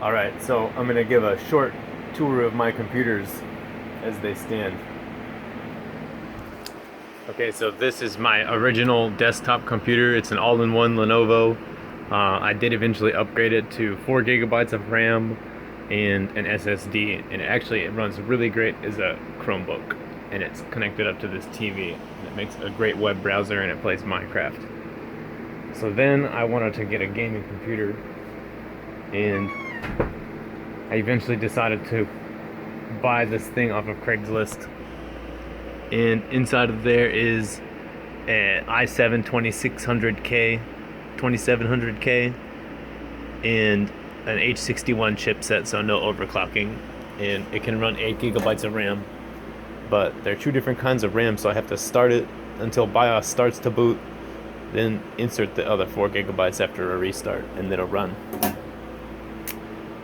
Alright, so I'm going to give a short tour of my computers as they stand. Okay, so this is my original desktop computer. It's an all-in-one Lenovo. I did eventually upgrade it to 4 gigabytes of RAM and an SSD, and it runs really great as a Chromebook, and it's connected up to this TV, and it makes a great web browser, and it plays Minecraft. So then I wanted to get a gaming computer, and I eventually decided to buy this thing off of Craigslist, and inside of there is an i7 2700K and an H61 chipset, so no overclocking, and it can run 8 gigabytes of RAM. But there are two different kinds of RAM, so I have to start it until BIOS starts to boot, then insert the other 4 gigabytes after a restart, and then it'll run.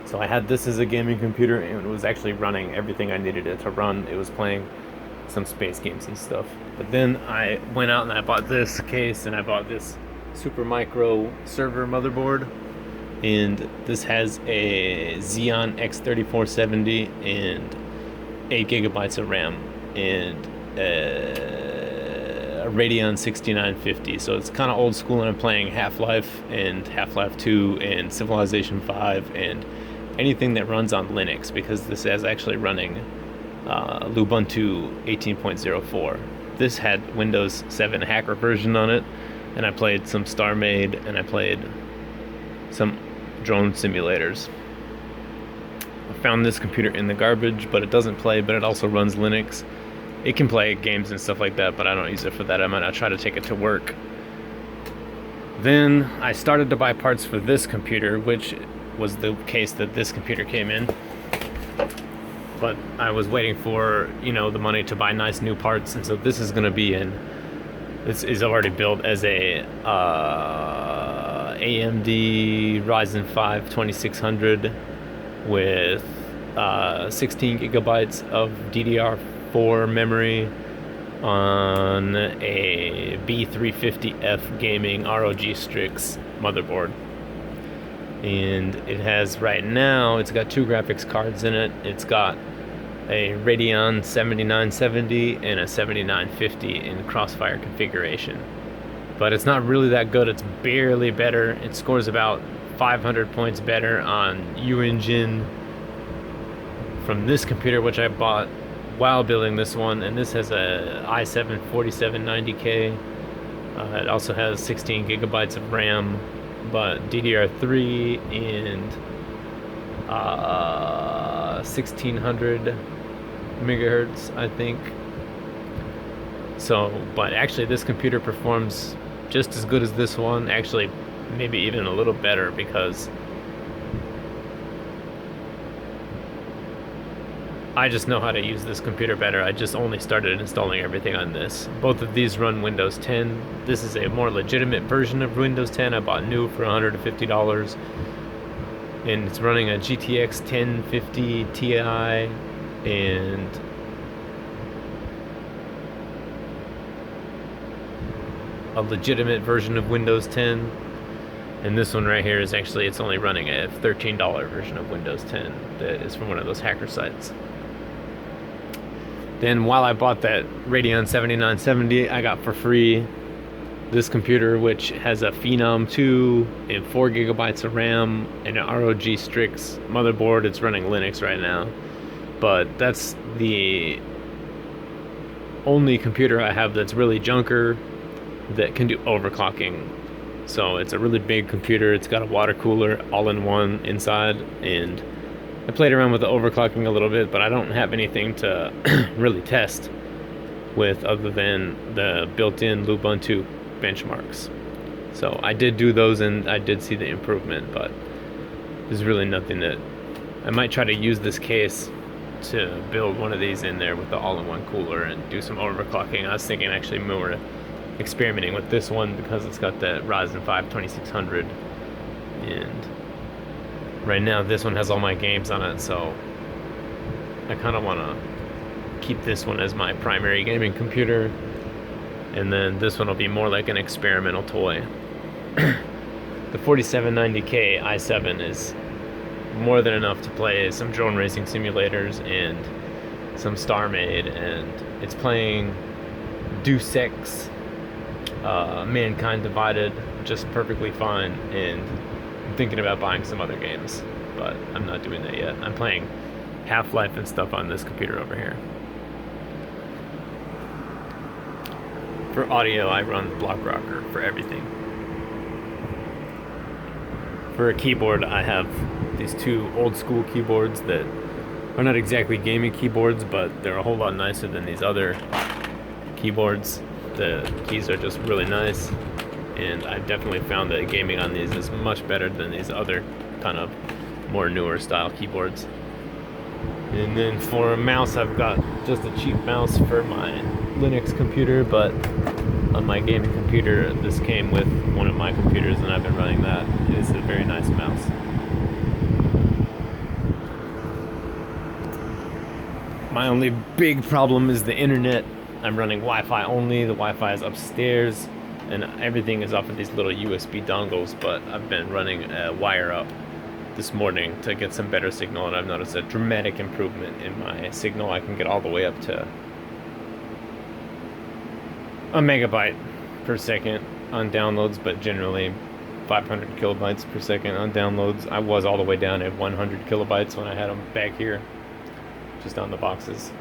So I had this as a gaming computer, and it was actually running everything I needed it to run. It was playing some space games and stuff. But then I went out and I bought this case, and I bought this Super Micro server motherboard, and this has a Xeon X3470 and 8 gigabytes of RAM and a Radeon 6950. So it's kind of old school, and I'm playing Half-Life and Half-Life 2 and Civilization 5 and anything that runs on Linux, because this is actually running Ubuntu 18.04. This had Windows 7 hacker version on it, and I played some StarMade, and I played some drone simulators. I found this computer in the garbage, but it doesn't play, but it also runs Linux. It can play games and stuff like that, but I don't use it for that. I might not try to take it to work. Then I started to buy parts for this computer, which was the case that this computer came in. But I was waiting for, the money to buy nice new parts, and so this is going to be this is already built as a AMD Ryzen 5 2600 with 16 gigabytes of DDR4 memory on a B350F gaming ROG Strix motherboard. And it has, right now, it's got two graphics cards in it. It's got a Radeon 7970 and a 7950 in Crossfire configuration. But it's not really that good. It's barely better. It scores about 500 points better on UEngine from this computer, which I bought while building this one. And this has a i7 4790K. It also has 16 gigabytes of RAM, but DDR3 and 1600 megahertz, I think. So, but actually this computer performs just as good as this one, actually maybe even a little better, because I just know how to use this computer better. I just only started installing everything on this. Both of these run Windows 10. This is a more legitimate version of Windows 10. I bought new for $150, and it's running a GTX 1050 Ti and a legitimate version of Windows 10. And this one right here is actually, it's only running a $13 version of Windows 10 that is from one of those hacker sites. Then while I bought that Radeon 7970, I got for free this computer, which has a Phenom 2 and 4 gigabytes of RAM and an ROG Strix motherboard. It's running Linux right now, but that's the only computer I have that's really junker that can do overclocking. So it's a really big computer. It's got a water cooler all-in-one inside, and I played around with the overclocking a little bit, but I don't have anything to really test with other than the built-in Ubuntu benchmarks. So I did do those, and I did see the improvement, but there's really nothing that... I might try to use this case to build one of these in there with the all-in-one cooler and do some overclocking. I was thinking actually more experimenting with this one because it's got the Ryzen 5 2600, and right now this one has all my games on it, so I kind of want to keep this one as my primary gaming computer, and then this one will be more like an experimental toy. The 4790K i7 is more than enough to play some drone racing simulators and some StarMade, and it's playing Deus Ex, Mankind Divided just perfectly fine, and I'm thinking about buying some other games, but I'm not doing that yet. I'm playing Half-Life and stuff on this computer over here. For audio, I run Block Rocker for everything. For a keyboard, I have these two old school keyboards that are not exactly gaming keyboards, but they're a whole lot nicer than these other keyboards. The keys are just really nice, and I've definitely found that gaming on these is much better than these other kind of more newer style keyboards. And then for a mouse, I've got just a cheap mouse for my Linux computer, but on my gaming computer, this came with one of my computers, and I've been running that. It's a very nice mouse. My only big problem is the internet. I'm running Wi-Fi only. The Wi-Fi is upstairs, and everything is off of these little USB dongles, but I've been running a wire up this morning to get some better signal, and I've noticed a dramatic improvement in my signal. I can get all the way up to a megabyte per second on downloads, but generally 500 kilobytes per second on downloads. I was all the way down at 100 kilobytes when I had them back here, just on the boxes.